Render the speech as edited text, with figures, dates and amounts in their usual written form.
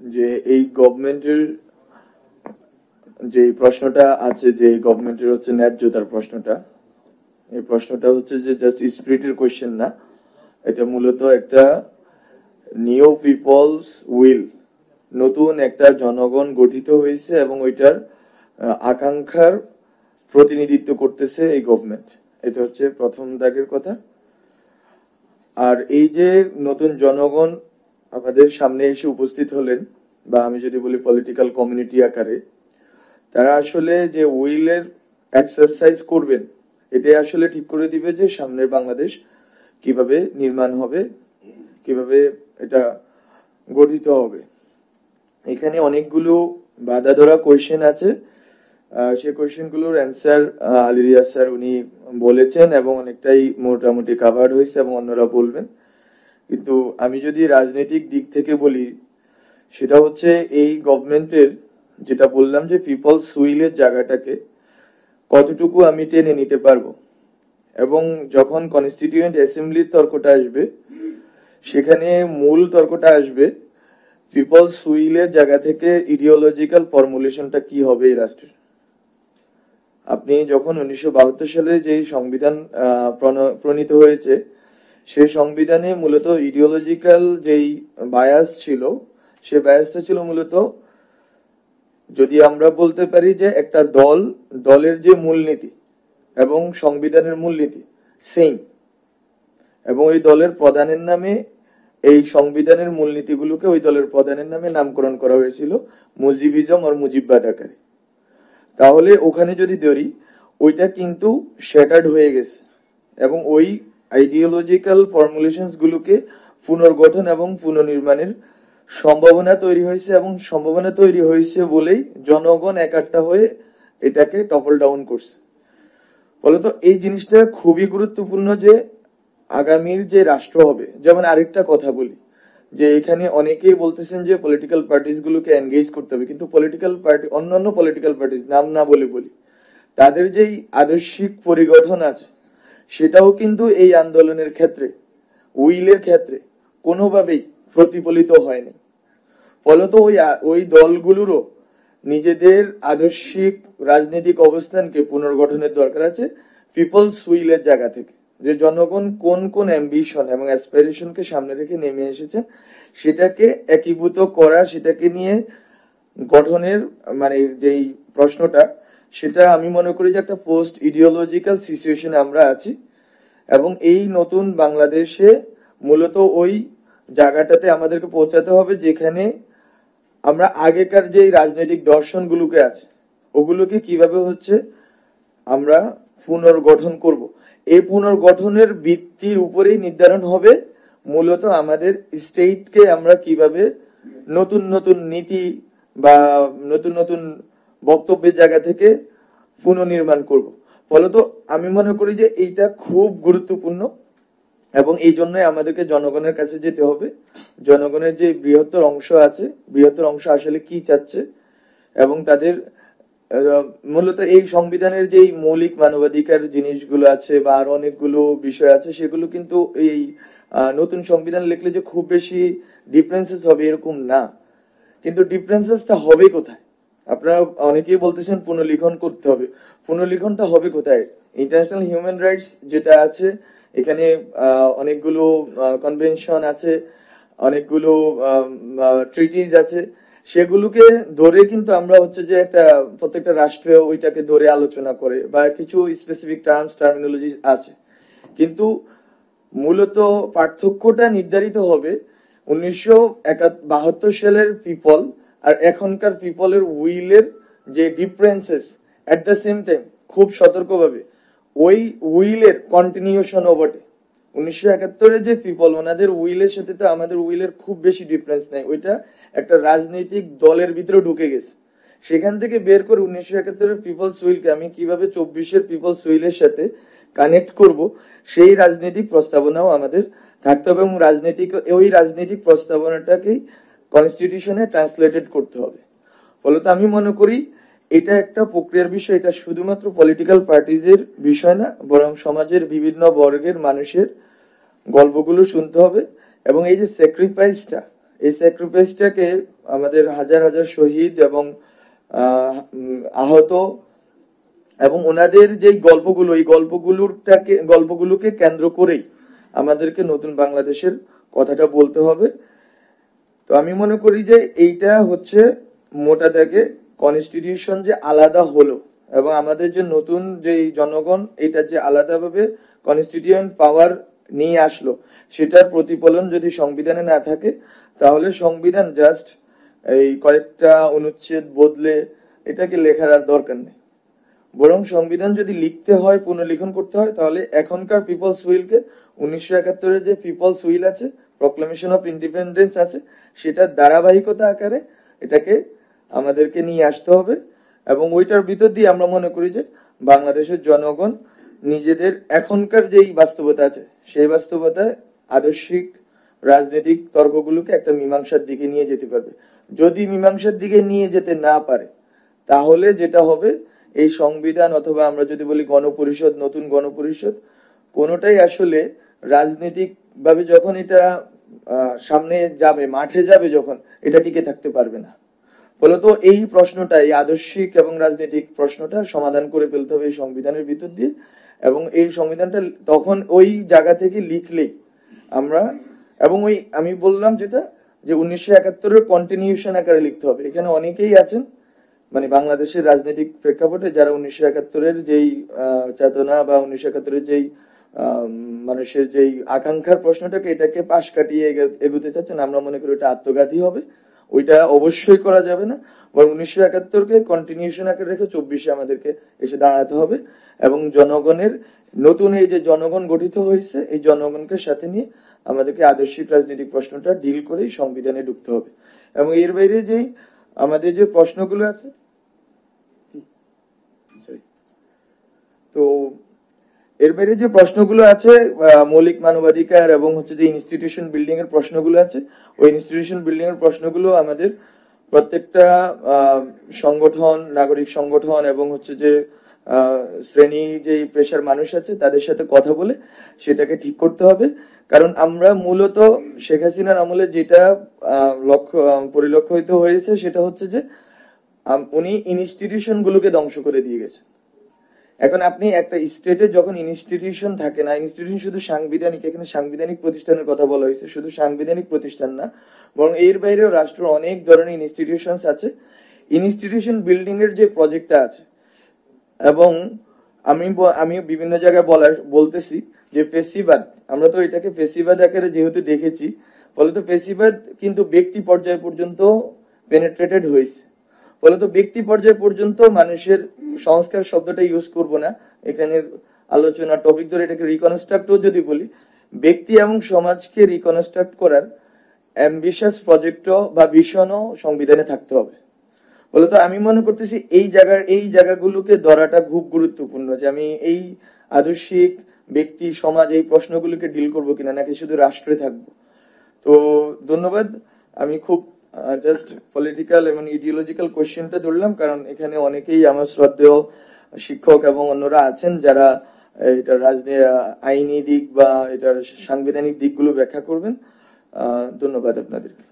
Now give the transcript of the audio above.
যে এই গভর্নমেন্টের যে প্রশ্নটা আছে, যে গভর্নমেন্টের হচ্ছে ন্যায্যতার প্রশ্নটা, এই প্রশ্নটা হচ্ছে যে জাস্ট স্পিরিটের কোয়েশ্চেন না, এটা মূলত একটা নিউ পিপলস উইল, নতুন একটা জনগণ গঠিত হয়েছে এবং ওইটার আকাঙ্ক্ষার প্রতিনিধিত্ব করতেছে এই গভর্নমেন্ট। এটা হচ্ছে প্রথম দাগের কথা। আর এই যে নতুন জনগণ আমাদের সামনে এসে উপস্থিত হলেন, বা আমি যদি বলি পলিটিক্যাল কমিউনিটি আকারে, তারা আসলে যে উইলের এক্সারসাইজ করবেন, এটাই আসলে ঠিক করে দিবে যে সামনের বাংলাদেশ কিভাবে নির্মাণ হবে, কিভাবে এটা গঠিত হবে। এখানে অনেকগুলো বাধা ধরা কোয়েশ্চেন আছে, সেই কোয়েশ্চেন গুলোর অ্যান্সার আলী রিয়াজ স্যার উনি বলেছেন এবং অনেকটাই মোটামুটি কাভার্ড হয়েছে এবং অন্যরা বলবেন। কিন্তু আমি যদি রাজনৈতিক দিক থেকে বলি, সেটা হচ্ছে এই গভর্নমেন্টের যেটা বললাম যে পিপলস উইলের জায়গাটাকে কতটুকু আমি টেনে নিতে পারবো, এবং যখন কনস্টিটিউয়েন্ট অ্যাসেম্বলির তর্কটা আসবে, সেখানে মূল তর্কটা আসবে পিপলস উইলের জায়গা থেকে ইডিওলজিক্যাল ফর্মুলেশনটা কি হবে এই রাষ্ট্রের। আপনি যখন 1972 সালে যে সংবিধান প্রণীত হয়েছে, সেই সংবিধানে মূলত ইডিওলজিক্যাল যেই বায়াস ছিল, সে বায়াসটা ছিল মূলত, যদি আমরা বলতে পারি যে একটা দলের যে মূলনীতি এবং সংবিধানের মূলনীতি সেম, এবং ওই দলের প্রধানের নামে এই সংবিধানের মূলনীতিগুলোকে ওই দলের প্রধানের নামে নামকরণ করা হয়েছিল মুজিবিজম আর মুজিববাদ আকারে। তাহলে ওখানে যদি ধরি, ওইটা কিন্তু শ্যাটার্ড হয়ে গেছে এবং ওই আইডিওলজিক্যাল ফর্মুলেশনস গুলোকে পুনর্গঠন এবং পুনর্নির্মাণের সম্ভাবনা তৈরি হয়েছে, এবং সম্ভাবনা তৈরি হয়েছে বলেই জনগণ একাট্টা হয়ে এটাকে টপল ডাউন করছে। ফলত এই জিনিসটা খুবই গুরুত্বপূর্ণ যে আগামীর যে রাষ্ট্র হবে, যেমন আরেকটা কথা বলি যে এখানে অনেকেই বলতেছেন যে পলিটিক্যাল পার্টিস গুলোকে এনগেজ করতে হবে, কিন্তু পলিটিক্যাল পার্টি, অন্যান্য পলিটিক্যাল পার্টিস নাম না বলি, তাদের যেই আদর্শিক পরিগঠন আছে, সেটাও কিন্তু এই আন্দোলনের ক্ষেত্রে, উইলের ক্ষেত্রে কোনোভাবেই প্রতিফলিত হয়নি। ফলত ওই দলগুলোরও নিজেদের আদর্শিক রাজনৈতিক অবস্থানকে পুনর্গঠনের দরকার আছে পিপলস উইলের জায়গা থেকে, যে জনগণ কোন কোন অ্যাম্বিশন এবং অ্যাসপিরেশনকে সামনে রেখে নেমে এসেছে, সেটাকে একীভূত করা, সেটাকে নিয়ে গঠনের মানে যেই প্রশ্নটা, সেটা আমি মনে করি যে একটা পোস্ট ইডিওলজিক্যাল সিচুয়েশনে আমরা আছি, এবং এই নতুন বাংলাদেশে মূলত ওই জায়গাটাতে আমাদেরকে পৌঁছাতে হবে যেখানে আমরা আগেকার যে রাজনৈতিক দর্শনগুলোকে আছে, ওগুলোকে কিভাবে হচ্ছে আমরা পুনর্গঠন করব। এই পুনর্গঠনের ভিত্তির উপরেই নির্ধারণ হবে মূলত আমাদের স্টেটকে আমরা কিভাবে নতুন নতুন নীতি বা নতুন নতুন বক্তব্যের জায়গা থেকে পুনর্নির্মাণ করব। ফলত আমি মনে করি যে এইটা খুব গুরুত্বপূর্ণ, এবং এই জন্যই আমাদেরকে জনগণের কাছে যেতে হবে। জনগণের যে বৃহত্তর অংশ আছে, বৃহত্তর অংশ আসলে কি চাচ্ছে, এবং তাদের মূলত এই সংবিধানের যে মৌলিক মানবাধিকার জিনিসগুলো আছে বা আরো অনেকগুলো বিষয় আছে, সেগুলো কিন্তু এই নতুন সংবিধান লিখলে যে খুব বেশি ডিফারেন্সেস হবে এরকম না, কিন্তু ডিফারেন্সেসটা হবে কোথায়? আপনারা অনেকেই বলতেছেন পুনর্লিখন করতে হবে, পুনর্লিখনটা হবে কোথায়? ইন্টারন্যাশনাল হিউম্যান রাইটস যেটা আছে, এখানে অনেকগুলো কনভেনশন আছে, অনেকগুলো ট্রিটিজ আছে, সেগুলোকে ধরে কিন্তু আমরা হচ্ছে যে একটা প্রত্যেকটা রাষ্ট্র ওইটাকে ধরে আলোচনা করে, বা কিছু স্পেসিফিক টার্মিনোলজি আছে, কিন্তু মূলত পার্থক্যটা নির্ধারিত হবে 1972 সালের পিপল আর এখনকার পিপলের উইলের যে differences, at the same time খুব সতর্কভাবে ওই উইলের কন্টিনিউশনও বটে। 1971 যে পিপল, ওনাদের উইলের সাথে তো আমাদের উইলের খুব বেশি ডিফারেন্স নাই, ওইটা একটা রাজনৈতিক দলের ভিতরে ঢুকে গেছে। সেখান থেকে বের করে 1971 পিপলস উইলকে আমি কিভাবে 24 পিপলস উইলের সাথে কানেক্ট করব, সেই রাজনৈতিক প্রস্তাবনাও আমাদের থাকতে হবে, এবং ওই রাজনৈতিক প্রস্তাবনাটাকেই কনস্টিটিউশনে ট্রান্সলেটেড করতে হবে। ফলত আমি মনে করি এটা একটা প্রক্রিয়ার বিষয়, এটা শুধুমাত্র পলিটিক্যাল পার্টিজের বিষয় না, বরং সমাজের বিভিন্ন বর্গের মানুষের গল্পগুলো শুনতে হবে, এবং এই যে স্যাক্রিফাইসটা, এই স্যাক্রিফাইসটাকে আমাদের হাজার হাজার শহীদ এবং আহত এবং ওনাদের যে গল্পগুলো, এই গল্পগুলোকে কেন্দ্র করেই আমাদেরকে নতুন বাংলাদেশের কথাটা বলতে হবে। তো আমি মনে করি যে এইটা হচ্ছে মোটা দাগে কনস্টিটিউশন যে আলাদা হলো এবং আমাদের যে নতুন যে জনগণ এটা যে আলাদাভাবে কনস্টিটিউয়েন্ট পাওয়ার নিয়ে আসলো, সেটার প্রতিফলন যদি সংবিধানে না থাকে, তাহলে সংবিধান জাস্ট এই কয়েকটা অনুচ্ছেদ বদলে এটাকে লেখার আর দরকার নেই। বরং সংবিধান যদি লিখতে হয়, পুনর্লিখন করতে হয়, তাহলে এখনকার পিপলস উইলকে 1971 যে পিপলস উইল আছে, প্রক্লামেশন অফ ইন্ডিপেন্ডেন্স আছে, সেটার ধারাবাহিকতা আকারে এটাকে আমাদেরকে নিয়ে আসতে হবে। এবং ওইটার ভিতর দিয়ে আমরা মনে করি যে বাংলাদেশের জনগণ নিজেদের এখনকার যেই বাস্তবতা আছে, সেই বাস্তবতায় আদর্শিক রাজনৈতিক তর্কগুলোকে একটা মীমাংসার দিকে নিয়ে যেতে পারবে। যদি মীমাংসার দিকে নিয়ে যেতে না পারে, তাহলে যেটা হবে, এই সংবিধান অথবা আমরা যদি বলি গণপরিষদ, নতুন গণপরিষদ, কোনোটাই আসলে রাজনৈতিক ভাবে যখন এটা সামনে যাবে, মাঠে যাবে যখন, এটা টিকে থাকতে পারবে না। ফলত এই প্রশ্নটা, এই আদর্শিক এবং রাজনৈতিক প্রশ্নটা সমাধান করে ফেলতে হবে এই সংবিধানের ভিতর দিয়ে। এবং এই সংবিধানটা তখন ওই জায়গা থেকে লিখলেই আমরা, এবং ওই আমি বললাম যেটা, যে 1971 কন্টিনিউশন আকারে লিখতে হবে। এখানে অনেকেই আছেন মানে বাংলাদেশের রাজনৈতিক প্রেক্ষাপটে যারা 1971 যেই চেতনা বা 1971 যেই মানুষের যেই আকাঙ্ক্ষার প্রশ্নটাকে, এটাকে পাশ কাটিয়ে এগুতে চাচ্ছেন, আমরা মনে করি এটা আত্মঘাতী হবে। ওইটা অবশ্যই করা যাবে না। 1971কে কন্টিনিউশন আকারে রেখে 24-এ আমাদেরকে এসে দাঁড়াতে হবে এবং জনগণের নতুন এই যে জনগণ গঠিত হয়েছে, এই জনগণকে সাথে নিয়ে আমাদেরকে আদর্শিক রাজনৈতিক প্রশ্নটা ডিল করেই সংবিধানে ঢুকতে হবে। এবং এর বাইরে যেই আমাদের যে প্রশ্নগুলো আছে, তো এর বাইরে যে প্রশ্নগুলো আছে, মৌলিক মানবাধিকার এবং হচ্ছে যে ইনস্টিটিউশন বিল্ডিং এর প্রশ্নগুলো আছে, ওই ইনস্টিটিউশন বিল্ডিং এর প্রশ্নগুলো আমাদের প্রত্যেকটা সংগঠন, নাগরিক সংগঠন এবং হচ্ছে যে শ্রেণী যে পেশার মানুষ আছে, তাদের সাথে কথা বলে সেটাকে ঠিক করতে হবে। কারণ আমরা মূলত শেখ হাসিনার আমলে যেটা পরিলক্ষিত হয়েছে, সেটা হচ্ছে যে উনি ইনস্টিটিউশন গুলোকে ধ্বংস করে দিয়ে গেছে। এখন আপনি একটা স্টেটে যখন ইনস্টিটিউশন থাকে না, ইনস্টিটিউশন শুধু সাংবিধানিক, এখানে সাংবিধানিক প্রতিষ্ঠানের কথা বলা হয়েছে, শুধু সাংবিধানিক প্রতিষ্ঠান না, বরং এর বাইরেও রাষ্ট্র অনেক ধরনের ইনস্টিটিউশন আছে। ইনস্টিটিউশন বিল্ডিং এর যে প্রজেক্টটা আছে, এবং আমি বিভিন্ন জায়গায় বলতেছি যে ফেসিবাদ, আমরা তো এটাকে ফেসিবাদ আকারে যেহেতু দেখেছি, ফলত ফেসিবাদ কিন্তু ব্যক্তি পর্যায় পর্যন্ত পেনেট্রেটেড হয়েছে। ফলত ব্যক্তি পর্যায় পর্যন্ত মানুষের সংস্কার শব্দটা ইউজ করব না, এখানে আলোচনা টপিক ধরে এটাকে রিকনস্ট্রাক্টও যদি বলি, ব্যক্তি এবং সমাজকে রিকনস্ট্রাক্ট করার অ্যাম্বিশাস প্রজেক্টও বা ভিশনও সংবিধানে থাকতে হবে। ফলত আমি মনে করতেছি এই জায়গাগুলোকে ধরাটা খুব গুরুত্বপূর্ণ, যে আমি এই আদর্শিক ব্যক্তি সমাজ এই প্রশ্নগুলোকে ডিল করবো কিনা, নাকি শুধু রাষ্ট্রে থাকবো। তো ধন্যবাদ। আমি খুব জাস্ট পলিটিক্যাল এবং ইডিওলজিক্যাল কোশ্চেনটা ধরলাম, কারণ এখানে অনেকেই আমার শ্রদ্ধেয় শিক্ষক এবং অন্যরা আছেন যারা এটার আইনি দিক বা এটার সাংবিধানিক দিকগুলো ব্যাখ্যা করবেন। ধন্যবাদ আপনাদেরকে।